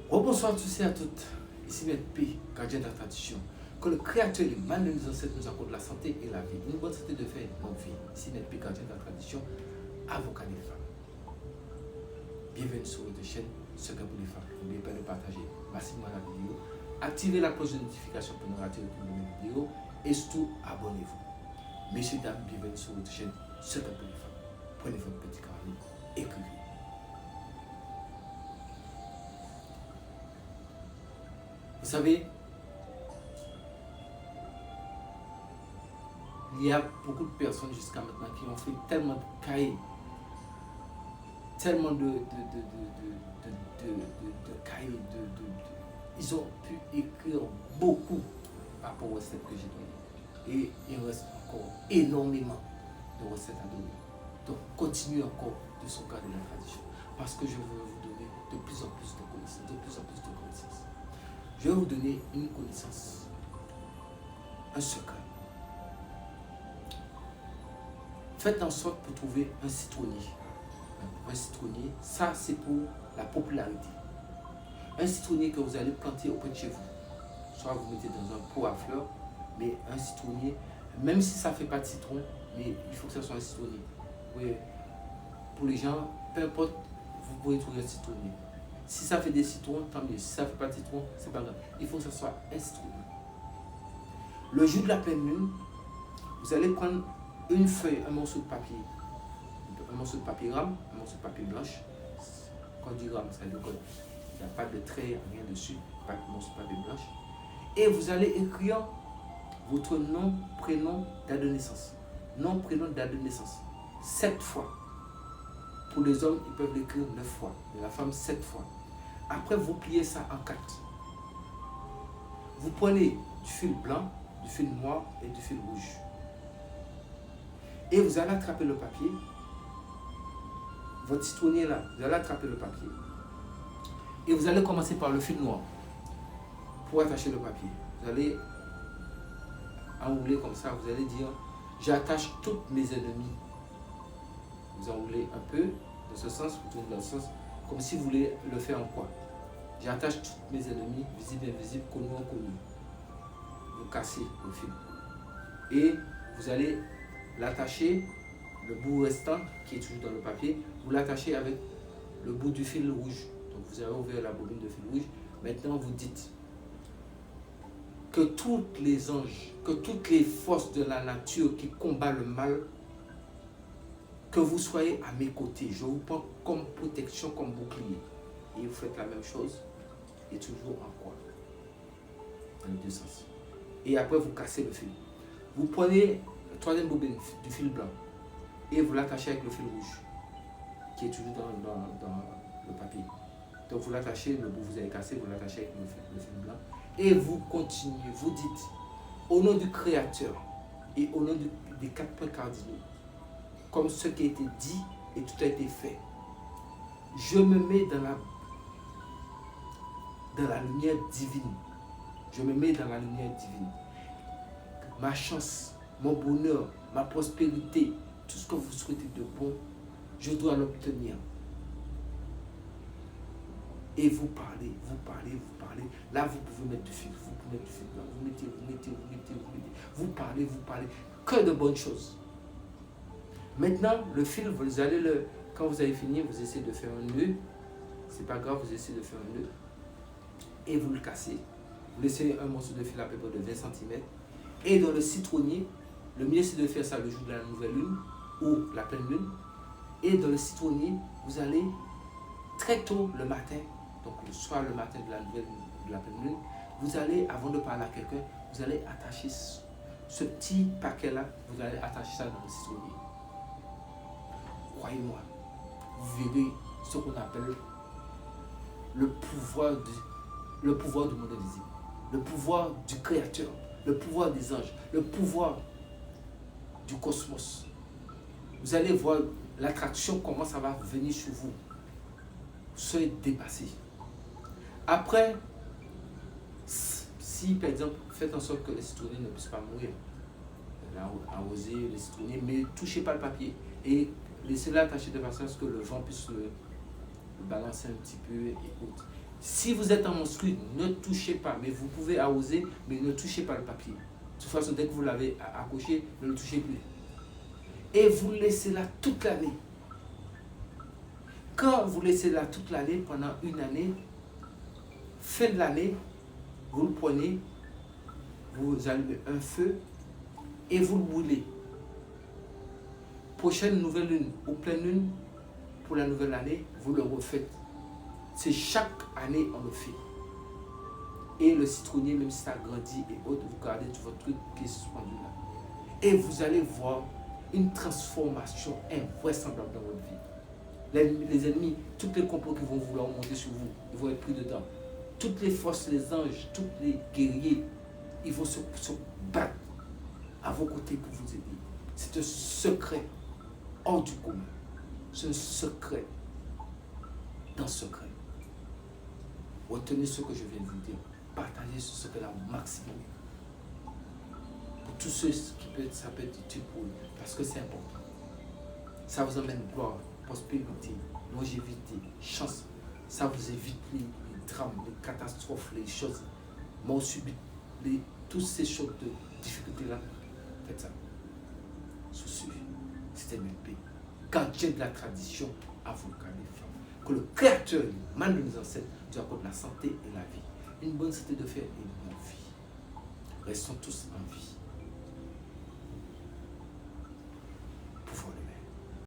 Rebonsoir à tous et à toutes. Ici Maître P, gardien de la tradition. Que le Créateur et mal de nos ancêtres nous accorde la santé et la vie. Une bonne santé de faire une longue vie. Ici Maître P, gardien de la tradition, avocat des femmes. Bienvenue sur votre chaîne Secret pour les femmes. N'oubliez pas de partager massivement la vidéo. Activez la cloche de notification pour ne rater aucune de mes vidéos. Et surtout, abonnez-vous. Messieurs, dames, bienvenue sur votre chaîne Secret pour les femmes. Prenez votre petit carnet, écrivez. Vous savez, il y a beaucoup de personnes jusqu'à maintenant qui ont fait tellement de cahiers, tellement de cahiers, ils ont pu écrire beaucoup par rapport aux recettes que j'ai données. Et il reste encore énormément de recettes à donner. Donc continuez encore de sauvegarder la tradition. Parce que je veux vous donner de plus en plus de connaissances, de plus en plus de connaissances. Je vais vous donner une connaissance, un secret. Faites en sorte pour trouver un citronnier. Un citronnier, ça c'est pour la popularité. Un citronnier que vous allez planter auprès de chez vous. Soit vous mettez dans un pot à fleurs, mais un citronnier, même si ça ne fait pas de citron, mais il faut que ce soit un citronnier. Oui. Pour les gens, peu importe, vous pouvez trouver un citronnier. Si ça fait des citrons, tant mieux. Si ça ne fait pas de citron, c'est pas grave. Il faut que ce soit un citronnier. Le jour de la pleine lune, vous allez prendre une feuille, un morceau de papier rame, un morceau de papier blanche. Quand on dit rame, ça veut dire qu'il n'y a pas de trait, rien dessus, pas de morceau de papier blanche. Et vous allez écrire votre nom, prénom, date de naissance. Nom, prénom, date de naissance. 7 fois. Pour les hommes, ils peuvent l'écrire 9 fois. Mais la femme, 7 fois. Après, vous pliez ça en 4. Vous prenez du fil blanc, du fil noir et du fil rouge. Et vous allez attraper le papier. Votre citronnier là, vous allez attraper le papier. Et vous allez commencer par le fil noir. Pour attacher le papier. Vous allez enrouler comme ça. Vous allez dire, j'attache toutes mes ennemis. Vous enroulez un peu dans ce sens, vous tournez dans ce sens, comme si vous voulez le faire en quoi. J'attache tous mes ennemis, visibles et invisibles, connus ou inconnus. Vous cassez le fil. Et vous allez l'attacher, le bout restant qui est toujours dans le papier, vous l'attachez avec le bout du fil rouge. Donc vous avez ouvert la bobine de fil rouge. Maintenant vous dites que tous les anges, que toutes les forces de la nature qui combattent le mal, que vous soyez à mes côtés, je vous prends comme protection, comme bouclier. Et vous faites la même chose, et toujours en quoi? Dans les deux sens. Et après, vous cassez le fil. Vous prenez la troisième bobine du fil blanc, et vous l'attachez avec le fil rouge, qui est toujours dans le papier. Donc vous l'attachez, le bout que vous avez cassé, vous l'attachez avec le fil blanc, et vous continuez, vous dites, au nom du Créateur, et au nom des 4 points cardinaux, comme ce qui a été dit et tout a été fait. Je me mets dans la lumière divine. Je me mets dans la lumière divine. Ma chance, mon bonheur, ma prospérité, tout ce que vous souhaitez de bon, je dois l'obtenir. Et vous parlez, vous parlez, vous parlez. Là, vous pouvez mettre du fil, vous pouvez mettre du fil blanc. Vous mettez. Vous parlez. Que de bonnes choses. Maintenant, le fil, vous allez quand vous avez fini, vous essayez de faire un nœud. C'est pas grave, vous essayez de faire un nœud. Et vous le cassez. Vous laissez un morceau de fil à peu près de 20 cm. Et dans le citronnier, le mieux c'est de faire ça le jour de la nouvelle lune ou la pleine lune. Et dans le citronnier, vous allez très tôt le matin, donc soit le matin de la nouvelle lune, de la pleine lune, vous allez, avant de parler à quelqu'un, vous allez attacher ce petit paquet-là, vous allez attacher ça dans le citronnier. Croyez-moi, vous verrez ce qu'on appelle le pouvoir du monde invisible, le pouvoir du Créateur, le pouvoir des anges, le pouvoir du cosmos. Vous allez voir l'attraction, comment ça va venir sur vous. Vous serez dépassé. Après, si par exemple, faites en sorte que les citronniers ne puissent pas mourir, arrosez les citronniers, mais ne touchez pas le papier. Et laissez-le attaché de façon à ce que le vent puisse le balancer un petit peu et autres. Si vous êtes en menstru, ne touchez pas, mais vous pouvez arroser, mais ne touchez pas le papier. De toute façon, dès que vous l'avez accroché, ne le touchez plus. Et vous laissez là toute l'année. Quand vous laissez là toute l'année, pendant une année, fin de l'année, vous le prenez, vous allumez un feu et vous le brûlez. Prochaine nouvelle lune ou pleine lune, pour la nouvelle année, vous le refaites. C'est chaque année on le fait. Et le citronnier, même si ça grandit et autres, vous gardez tout votre truc qui est suspendu là. Et vous allez voir une transformation invraisemblable dans votre vie. Les ennemis, tous les complots qui vont vouloir monter sur vous, ils vont être pris dedans. Toutes les forces, les anges, tous les guerriers, ils vont se battre à vos côtés pour vous aider. C'est un secret hors du commun. C'est un secret dans le secret. Retenez ce que je viens de vous dire. Partagez ce secret-là au maximum. Pour tous ceux qui peuvent, ça peut être utile pour eux. Parce que c'est important. Ça vous emmène gloire, prospérité, longévité, chance. Ça vous évite les drames, les catastrophes, les choses, mort subite, toutes ces choses de difficultés-là. Faites ça. Sous c'était MP. Gardien de la tradition, avocat des femmes. Que le Créateur, le mal de nos ancêtres, nous accorde la santé et la vie. Une bonne santé de fer et une bonne vie. Restons tous en vie.